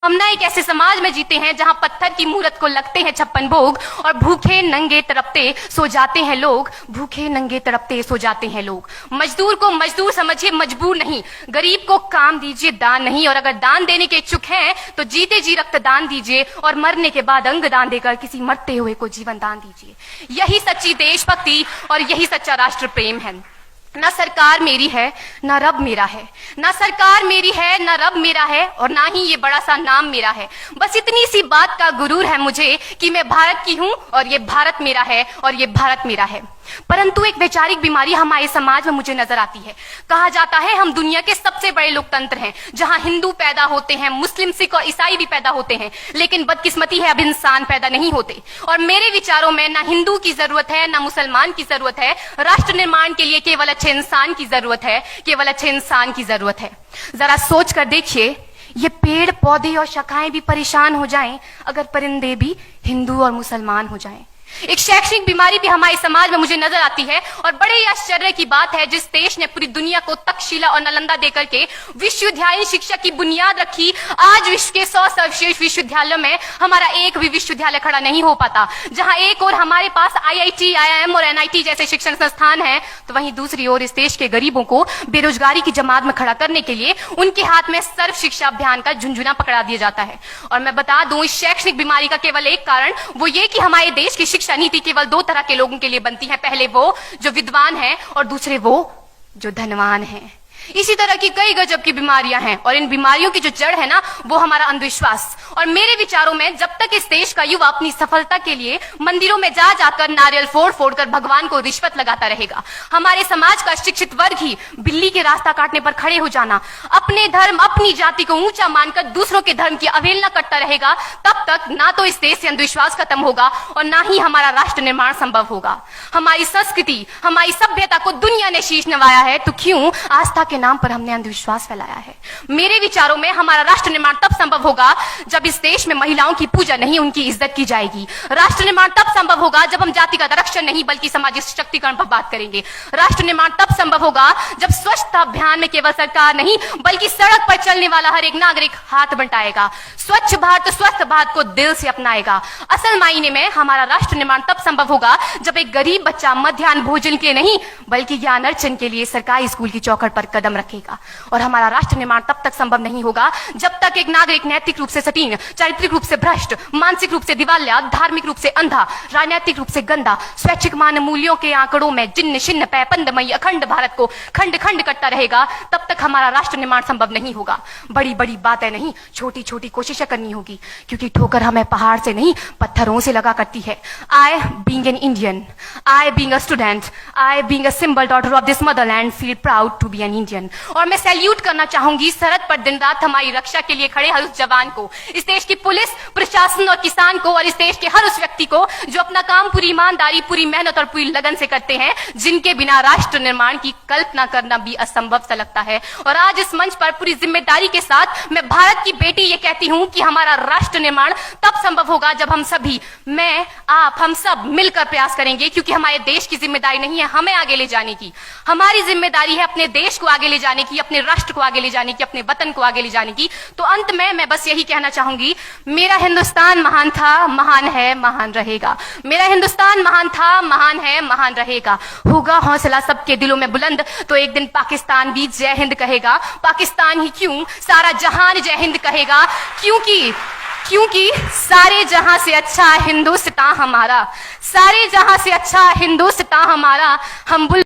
हम ना एक ऐसे समाज में जीते हैं जहां पत्थर की मूरत को लगते हैं 56 भोग और भूखे नंगे तड़पते सो जाते हैं लोग। भूखे नंगे तड़पते सो जाते हैं लोग। मजदूर को मजदूर समझिए, मजबूर नहीं। गरीब को काम दीजिए, दान नहीं। और अगर दान देने के इच्छुक हैं तो जीते जी रक्तदान दीजिए और मरने के बाद अंग दान देकर किसी मरते हुए को जीवन दान दीजिए। यही सच्ची देशभक्ति और यही सच्चा राष्ट्र प्रेम है। ना सरकार मेरी है ना रब मेरा है, ना सरकार मेरी है ना रब मेरा है, और ना ही ये बड़ा सा नाम मेरा है। बस इतनी सी बात का गुरूर है मुझे कि मैं भारत की हूं और ये भारत मेरा है और ये भारत मेरा है। परंतु एक वैचारिक बीमारी हमारे समाज में मुझे नजर आती है। कहा जाता है हम दुनिया के सबसे बड़े लोकतंत्र हैं, जहां हिंदू पैदा होते हैं, मुस्लिम, सिख और ईसाई भी पैदा होते हैं, लेकिन बदकिस्मती है अब इंसान पैदा नहीं होते। और मेरे विचारों में ना हिंदू की जरूरत है ना मुसलमान की जरूरत है। राष्ट्र निर्माण के लिए केवल अच्छे इंसान की जरूरत है, केवल अच्छे इंसान की जरूरत है। जरा सोच कर देखिए, ये पेड़ पौधे और शाखाएं भी परेशान हो जाएं अगर परिंदे भी हिंदू और मुसलमान हो जाएं। एक शैक्षणिक बीमारी भी हमारे समाज में मुझे नजर आती है, और बड़े ही आश्चर्य की बात है, जिस देश ने पूरी दुनिया को तक्षशिला और नालंदा देकर के विश्वविद्यालय शिक्षा की बुनियाद रखी, आज विश्व के 100 सर्वश्रेष्ठ विश्वविद्यालयों में हमारा एक भी विश्वविद्यालय खड़ा नहीं हो पाता। जहां एक और हमारे पास IIT, IIM और NIT जैसे शिक्षण संस्थान हैं, तो वहीं दूसरी ओर इस देश के गरीबों को बेरोजगारी की जमात में खड़ा करने के लिए उनके हाथ में सर्व शिक्षा अभियान का झुंझुना पकड़ा दिया जाता है। और मैं बता दूं, इस शैक्षणिक बीमारी का केवल एक कारण वो ये कि हमारे देश की शिक्षा नीति केवल 2 तरह के लोगों के लिए बनती है। पहले वो जो विद्वान हैं और दूसरे वो जो धनवान हैं। इसी तरह की कई गजब की बीमारियां हैं, और इन बीमारियों की जो जड़ है ना, वो हमारा अंधविश्वास। और मेरे विचारों में जब तक इस देश का युवा अपनी सफलता के लिए मंदिरों में जा जाकर नारियल फोड़ फोड़ कर भगवान को रिश्वत लगाता रहेगा, हमारे समाज का शिक्षित वर्ग ही बिल्ली के रास्ता काटने पर खड़े हो जाना, अपने धर्म अपनी जाति को ऊंचा मानकर दूसरों के धर्म की अवहेलना करता रहेगा, तब तक ना तो इस देश से अंधविश्वास खत्म होगा और ना ही हमारा राष्ट्र निर्माण संभव होगा। हमारी संस्कृति, हमारी सभ्यता को दुनिया ने शीश नवाया है, तो क्यों आस्था के नाम पर हमने अंधविश्वास फैलाया है? मेरे विचारों में हमारा राष्ट्र निर्माण तब संभव होगा जब इस देश में महिलाओं की पूजा नहीं, उनकी इज्जत की जाएगी। राष्ट्र निर्माण तब संभव होगा जब हम जातिगत आरक्षण नहीं बल्कि सामाजिक सशक्तिकरण पर बात करेंगे। राष्ट्र निर्माण तब संभव होगा जब स्वच्छता अभियान में केवल सरकार नहीं बल्कि सड़क पर चलने वाला हर एक नागरिक हाथ बंटाएगा, स्वच्छ भारत स्वस्थ भारत को दिल से अपनाएगा। असल मायने में हमारा राष्ट्र निर्माण तब संभव होगा जब एक गरीब बच्चा मध्याह्न भोजन के नहीं बल्कि ज्ञान अर्जन के लिए सरकारी स्कूल की चौखट पर कदम रखेगा। और हमारा राष्ट्र निर्माण तब तक संभव नहीं होगा जब तक एक नागरिक नैतिक रूप से सटीन, चारित्रिक रूप से भ्रष्ट, मानसिक रूप से दिवालिया, धार्मिक रूप से अंधा, राजनीतिक रूप से गंदा, स्वैच्छिक मान मूल्यों के आंकड़ों में जिन्न शिन्न पैपंदमयी अखंड भारत को खंड खंड करता रहेगा, तब तक हमारा राष्ट्र निर्माण संभव नहीं होगा। बड़ी बड़ी बातें नहीं, छोटी छोटी कोशिशें करनी होगी, क्योंकि ठोकर हमें पहाड़ से नहीं पत्थरों से लगा करती है। I being an Indian, I being a student, I being a symbol daughter of this motherland feel proud to be an Indian। और मैं सैल्यूट करना चाहूंगी सरहद पर दिन रात हमारी रक्षा के लिए खड़े हर उस जवान को, इस देश की पुलिस, प्रशासन और किसान को, और इस देश के हर उस व्यक्ति को जो अपना काम पूरी ईमानदारी, पूरी मेहनत और पूरी लगन से करते हैं, जिनके बिना राष्ट्र निर्माण की कल्पना करना भी असंभव सा लगता है। और आज इस मंच पर पूरी जिम्मेदारी के साथ मैं भारत की बेटी ये कहती हूं कि हमारा राष्ट्र निर्माण तब संभव होगा जब हम सभी, मैं, आप, हम सब मिलकर प्रयास करेंगे, क्योंकि हमारे देश की जिम्मेदारी नहीं है हमें आगे ले जाने की, हमारी जिम्मेदारी है अपने देश को आगे ले जाने की, अपने राष्ट्र को आगे ले जाने की, अपने वतन को आगे ले जाने की। तो अंत में मैं बस यही कहना चाहूंगी, मेरा हिंदुस्तान महान था, महान है, महान रहेगा। मेरा हिंदुस्तान महान था, महान है, महान रहेगा। होगा हौसला सबके दिलों में बुलंद तो एक दिन पाकिस्तान भी जय हिंद कहेगा। पाकिस्तान ही क्यों, सारा जहान जय हिंद कहेगा, क्योंकि सारे जहां से अच्छा हिंदुस्तान हमारा, सारे जहां से अच्छा हिंदुस्तान हमारा। हम